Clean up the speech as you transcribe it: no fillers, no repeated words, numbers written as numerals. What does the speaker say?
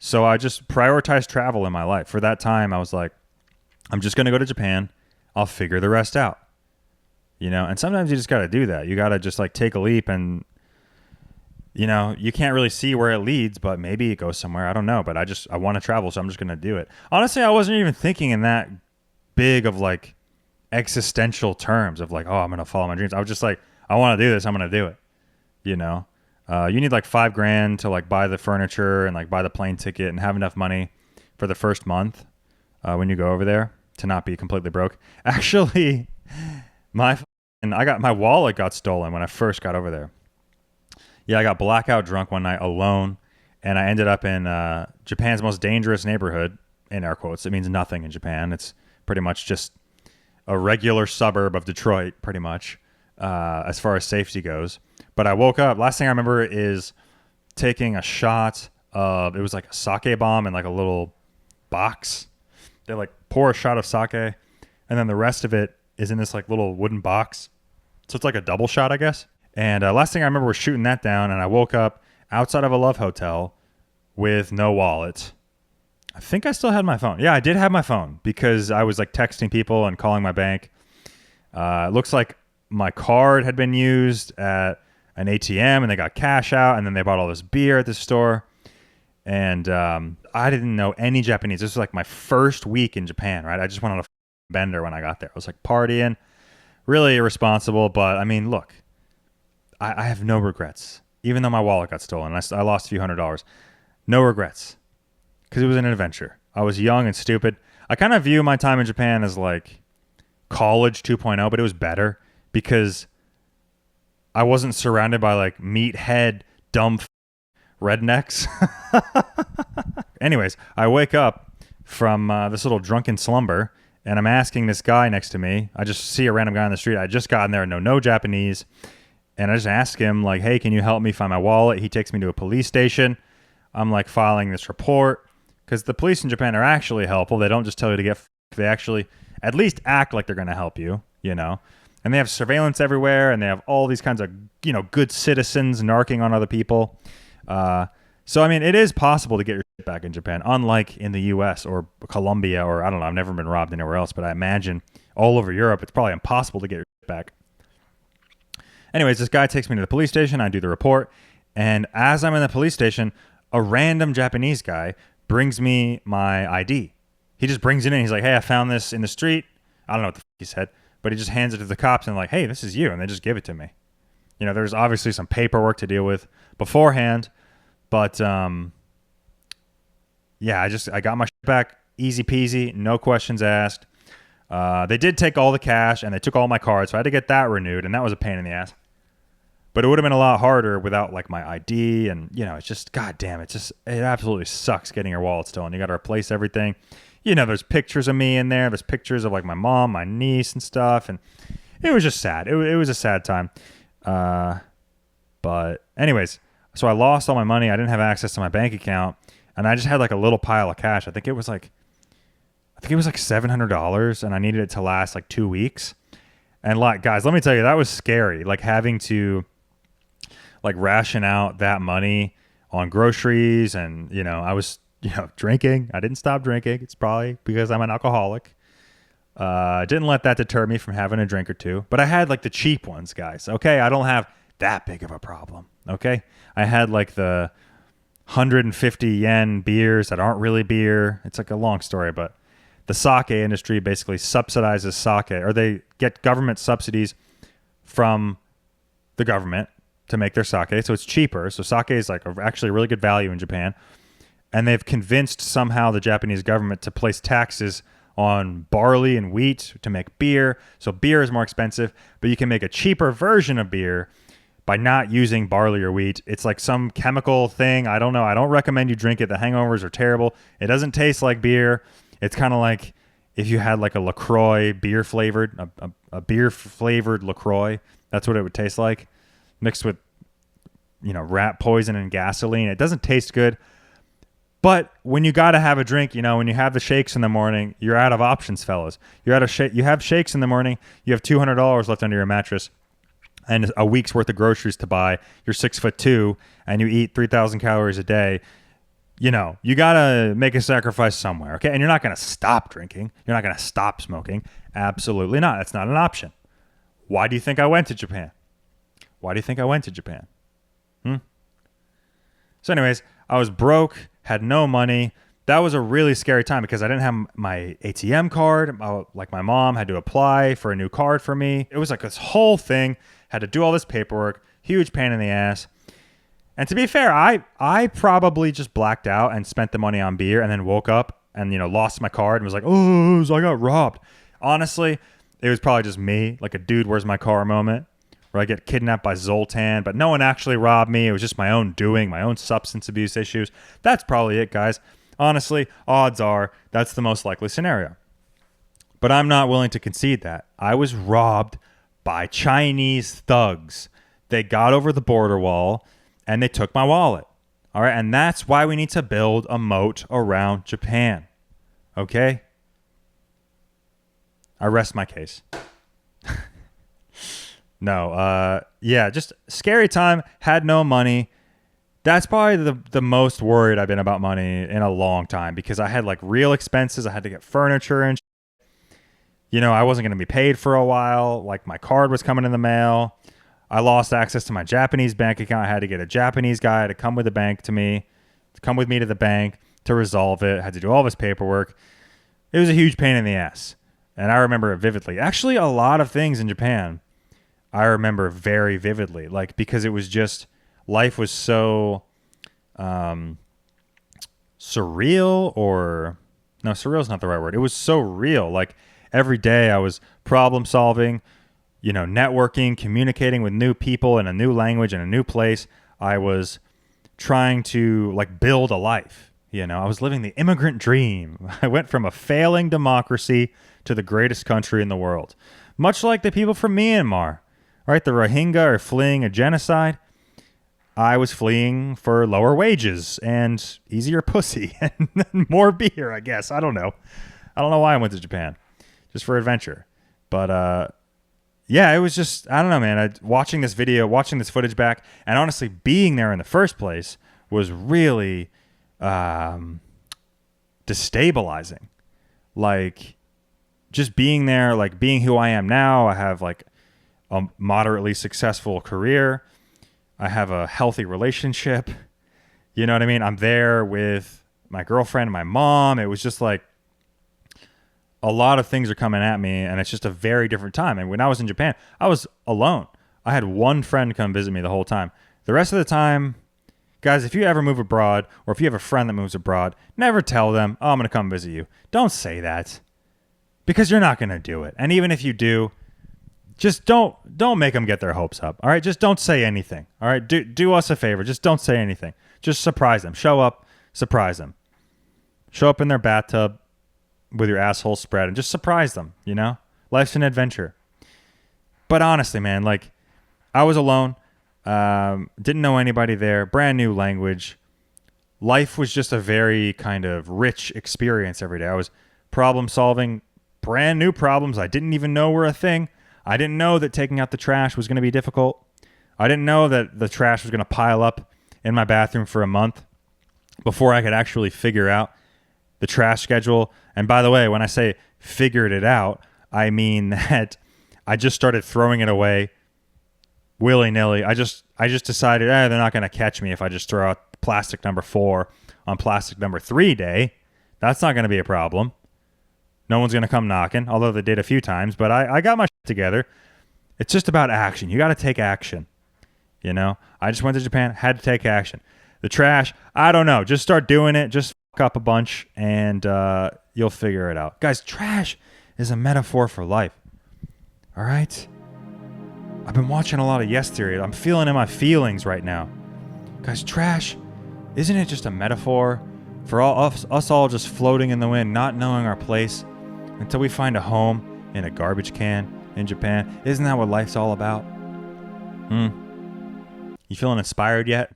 So I just prioritized travel in my life. For that time, I was like, I'm just going to go to Japan. I'll figure the rest out. And sometimes you just got to do that. You got to just like take a leap and, you can't really see where it leads, but maybe it goes somewhere. I don't know, but I want to travel, so I'm just going to do it. Honestly, I wasn't even thinking in that big of like existential terms of like, oh, I'm going to follow my dreams. I was just like, I want to do this. I'm going to do it. You need like $5,000 to like buy the furniture and like buy the plane ticket and have enough money for the first month when you go over there to not be completely broke. Actually, my wallet got stolen when I first got over there. Yeah, I got blackout drunk one night alone, and I ended up in Japan's most dangerous neighborhood, in air quotes. It means nothing in Japan. It's pretty much just a regular suburb of Detroit, pretty much, as far as safety goes. But I woke up. Last thing I remember is taking a shot of, it was like a sake bomb in like a little box. They like pour a shot of sake, and then the rest of it is in this like little wooden box. So it's like a double shot, I guess. And last thing I remember was shooting that down, and I woke up outside of a love hotel with no wallet. I think I still had my phone. Yeah, I did have my phone because I was like texting people and calling my bank. It looks like my card had been used at an ATM, and they got cash out, and then they bought all this beer at the store. And I didn't know any Japanese. This was like my first week in Japan, right? I just went on a bender when I got there. I was like partying, really irresponsible. But I mean, look, I have no regrets. Even though my wallet got stolen, I lost a few $100s. No regrets, because it was an adventure. I was young and stupid. I kind of view my time in Japan as like college 2.0, but it was better because I wasn't surrounded by like meathead, dumb rednecks. Anyways, I wake up from this little drunken slumber, and I'm asking this guy next to me. I just see a random guy on the street. I just got in there, no Japanese. And I just ask him, like, hey, can you help me find my wallet? He takes me to a police station. I'm, like, filing this report. Because the police in Japan are actually helpful. They don't just tell you to get They actually at least act like they're going to help you, And they have surveillance everywhere. And they have all these kinds of, good citizens narking on other people. So, I mean, it is possible to get your shit back in Japan. Unlike in the U.S. or Colombia or, I don't know, I've never been robbed anywhere else. But I imagine all over Europe, it's probably impossible to get your shit back. Anyways, this guy takes me to the police station. I do the report. And as I'm in the police station, a random Japanese guy brings me my ID. He just brings it in. He's like, hey, I found this in the street. I don't know what the he said, but he just hands it to the cops and like, hey, this is you. And they just give it to me. There's obviously some paperwork to deal with beforehand. But, yeah, I got my shit back. Easy peasy. No questions asked. They did take all the cash and they took all my cards. So I had to get that renewed. And that was a pain in the ass. But it would have been a lot harder without like my ID and, it's just, God damn, it absolutely sucks getting your wallet stolen. You got to replace everything. There's pictures of me in there. There's pictures of like my mom, my niece and stuff. And it was just sad. It was a sad time. But anyways, so I lost all my money. I didn't have access to my bank account and I just had like a little pile of cash. I think it was like $700 and I needed it to last like 2 weeks. And like, guys, let me tell you, that was scary. Like having to like ration out that money on groceries and, I was, drinking. I didn't stop drinking. It's probably because I'm an alcoholic. Didn't let that deter me from having a drink or two, but I had like the cheap ones, guys. Okay. I don't have that big of a problem. Okay. I had like the 150 yen beers that aren't really beer. It's like a long story, but the sake industry basically subsidizes sake, or they get government subsidies from the government to make their sake. So it's cheaper. So sake is like actually a really good value in Japan. And they've convinced somehow the Japanese government to place taxes on barley and wheat to make beer. So beer is more expensive, but you can make a cheaper version of beer by not using barley or wheat. It's like some chemical thing. I don't know. I don't recommend you drink it. The hangovers are terrible. It doesn't taste like beer. It's kind of like if you had like a LaCroix beer flavored, a beer flavored LaCroix. That's what it would taste like, mixed with, rat poison and gasoline. It doesn't taste good. But when you got to have a drink, when you have the shakes in the morning, you're out of options, fellas. You have shakes in the morning. You have $200 left under your mattress and a week's worth of groceries to buy. You're 6'2" and you eat 3,000 calories a day. You got to make a sacrifice somewhere, okay? And you're not going to stop drinking. You're not going to stop smoking. Absolutely not. That's not an option. Why do you think I went to Japan? Why do you think I went to Japan? So anyways, I was broke, had no money. That was a really scary time because I didn't have my ATM card. Like my mom had to apply for a new card for me. It was like this whole thing. Had to do all this paperwork. Huge pain in the ass. And to be fair, I probably just blacked out and spent the money on beer and then woke up and, lost my card and was like, oh, so I got robbed. Honestly, it was probably just me, like a dude, where's my car moment, where I get kidnapped by Zoltan, but no one actually robbed me. It was just my own doing, my own substance abuse issues. That's probably it, guys. Honestly, odds are that's the most likely scenario. But I'm not willing to concede that. I was robbed by Chinese thugs. They got over the border wall and they took my wallet. All right. And that's why we need to build a moat around Japan. Okay. I rest my case. No. Yeah. Just scary time. Had no money. That's probably the most worried I've been about money in a long time because I had like real expenses. I had to get furniture and I wasn't going to be paid for a while. Like my card was coming in the mail. I lost access to my Japanese bank account. I had to get a Japanese guy to come with me to the bank to resolve it. I had to do all this paperwork. It was a huge pain in the ass. And I remember it vividly. Actually, a lot of things in Japan I remember very vividly. Like, because it was just, life was so surreal no, surreal is not the right word. It was so real. Like every day I was problem solving, networking, communicating with new people in a new language, in a new place. I was trying to like build a life. I was living the immigrant dream. I went from a failing democracy to the greatest country in the world. Much like the people from Myanmar, right? The Rohingya are fleeing a genocide. I was fleeing for lower wages and easier pussy and more beer, I guess. I don't know. I don't know why I went to Japan. Just for adventure. But yeah, it was just, I don't know, man. Watching this footage back, and honestly being there in the first place was really destabilizing. Like, just being there, like being who I am now, I have like a moderately successful career. I have a healthy relationship. You know what I mean? I'm there with my girlfriend and my mom. It was just like a lot of things are coming at me, and it's just a very different time. And when I was in Japan, I was alone. I had one friend come visit me the whole time. The rest of the time, guys, if you ever move abroad, or if you have a friend that moves abroad, never tell them, oh, I'm going to come visit you. Don't say that, because you're not going to do it. And even if you do, just don't make them get their hopes up. All right. Just don't say anything. All right. Do us a favor. Just don't say anything. Just surprise them. Show up, surprise them. Show up in their bathtub with your asshole spread and just surprise them. Life's an adventure. But honestly, man, like I was alone. Didn't know anybody there. Brand new language. Life was just a very kind of rich experience every day. I was problem solving brand new problems I didn't even know were a thing. I didn't know that taking out the trash was going to be difficult. I didn't know that the trash was going to pile up in my bathroom for a month before I could actually figure out the trash schedule. And by the way, when I say figured it out, I mean that I just started throwing it away willy-nilly. I just decided, they're not going to catch me if I just throw out plastic number 4 on plastic number 3 day. That's not going to be a problem. No one's going to come knocking, although they did a few times. But I got my shit together. It's just about action. You got to take action. I just went to Japan, had to take action. The trash, I don't know. Just start doing it. Just fuck up a bunch, and you'll figure it out. Guys, trash is a metaphor for life. All right? I've been watching a lot of Yes Theory. I'm feeling in my feelings right now. Guys, trash, isn't it just a metaphor for us all just floating in the wind, not knowing our place until we find a home in a garbage can in Japan? Isn't that what life's all about? You feeling inspired yet?